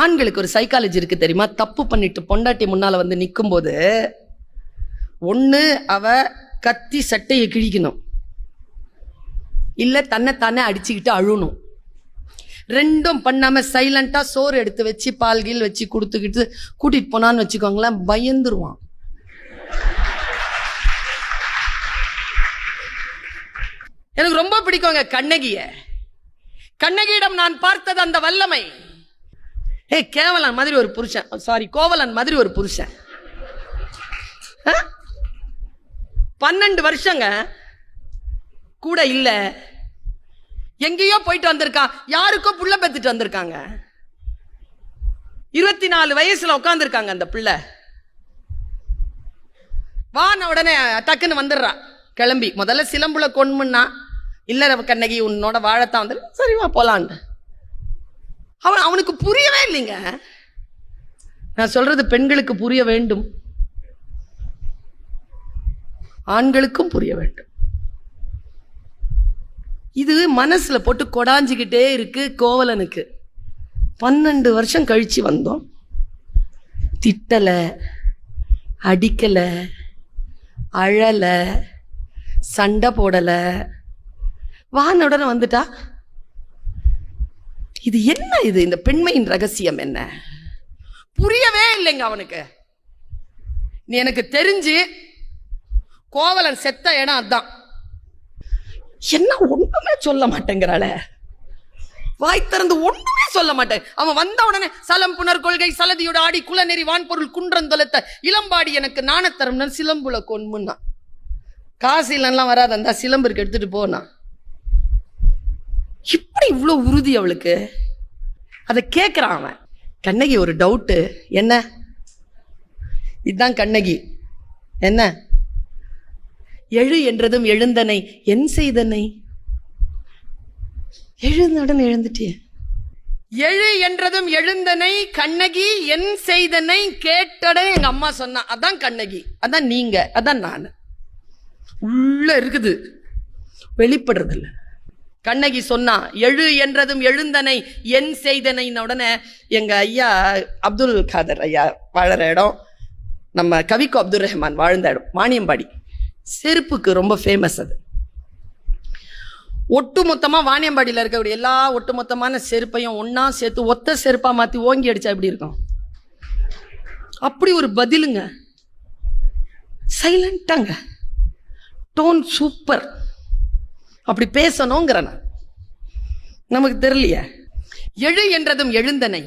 ஆண்களுக்கு ஒரு சைக்காலஜி இருக்கு தெரியுமா? தப்பு பண்ணிட்டு பொண்டாட்டி முன்னால வந்து நிற்கும் போது ஒண்ணு அவ கத்தி சட்டையை கிழிக்கணும், இல்ல தன்னைத்தானே அடிச்சுக்கிட்டு அழுணும். ரெண்டும் பண்ணாம சைலண்டா சோறு எடுத்து வச்சு பால்கீல் வச்சு கொடுத்துக்கிட்டு கூட்டிட்டு போனான்னு வச்சுக்கோங்களேன், பயந்துருவான். எனக்கு ரொம்ப பிடிக்குங்க கண்ணகிய. கண்ணகியிடம் நான் பார்த்தது அந்த வல்லமை. கேவலன் மாதிரி ஒரு புருஷன், சாரி கோவலன் மாதிரி ஒரு புருஷன். 12 வருஷங்க கூட இல்ல, எங்கேயோ போயிட்டு வந்திருக்கான், யாருக்கோ புள்ள பெத்துட்டு வந்திருக்காங்க. 24 வயசுல உட்காந்துருக்காங்க அந்த பிள்ளை. வான உடனே டக்குன்னு வந்துடுறா கிளம்பி. முதல்ல சிலம்புல கொன்முன்னா, இல்ல கண்ணகி உன்னோட வாழத்தான் வந்து, சரி வா போலான்னு. அவனுக்கு புரியவே இல்லைங்க. நான் சொல்றது பெண்களுக்கு புரிய வேண்டும், ஆண்களுக்கும் புரிய வேண்டும். இது மனசுல போட்டு கொடாஞ்சிக்கிட்டே இருக்கு கோவலனுக்கு. 12 வருஷம் கழிச்சு வந்தோம், திட்டல, அடிக்கல, அழல, சண்டை போடல, வானுடன் வந்துட்டா. இது என்ன? இது இந்த பெண்மையின் ரகசியம் என்ன? புரியவே இல்லைங்க அவனுக்கு. நீ எனக்கு தெரிஞ்சு கோவலன் செத்த இடம் அதான். என்ன ஒண்ணுமே சொல்ல மாட்டேங்கிறாள, வாய் திறந்து ஒண்ணுமே சொல்ல மாட்டேன். அவன் வந்த உடனே சலம் புனர் கொள்கை சலதியோட ஆடி குலநெறி வான்பொருள் குன்றந்தொலைத்த இளம்பாடி எனக்கு நாணத்தரம்னு சிலம்புல கொன்முன்னா. காசிலாம் வராது, அந்த சிலம்பு இருக்கு எடுத்துட்டு போனா. இப்படி இவ்வளவு உறுதி அவளுக்கு. அதை கேட்கிறான் அவன். கண்ணகி ஒரு டவுட்டு, என்ன இதுதான் கண்ணகி, என்ன எழு என்றதும் எழுந்தனை என் செய்தனை. எழுந்தவுடன் எழுந்துட்டிய. எழு என்றதும் எழுந்தனை கண்ணகி என் செய்தனை கேட்டடே எங்க அம்மா சொன்னா. அதான் கண்ணகி, அதான் நீங்க, அதான் நான். உள்ள இருக்குது, வெளிப்படுறது இல்லை. கண்ணகி சொன்னா எழு என்றதும் எழுந்தனை என் செய்தனை. உடனே எங்க ஐயா அப்துல் காதர் ஐயா வாழற இடம், நம்ம கவிக்கோ அப்துல் ரஹ்மான் வாழ்ந்த இடம் வாணியம்பாடி. செருப்புக்கு ரொம்ப ஃபேமஸ் அது. ஒட்டுமொத்தமா வாணியம்பாடியில் இருக்கக்கூடிய எல்லா ஒட்டுமொத்தமான செருப்பையும் ஒன்னா சேர்த்து ஒத்த செருப்பா மாத்தி ஓங்கி அடிச்சா எப்படி இருக்கும்? அப்படி ஒரு பதிலுங்க. சைலண்டாங்க, டோன் சூப்பர். அப்படி பேசணுங்கிற நமக்கு தெரியலையே. எழு என்றதும் எழுந்தனை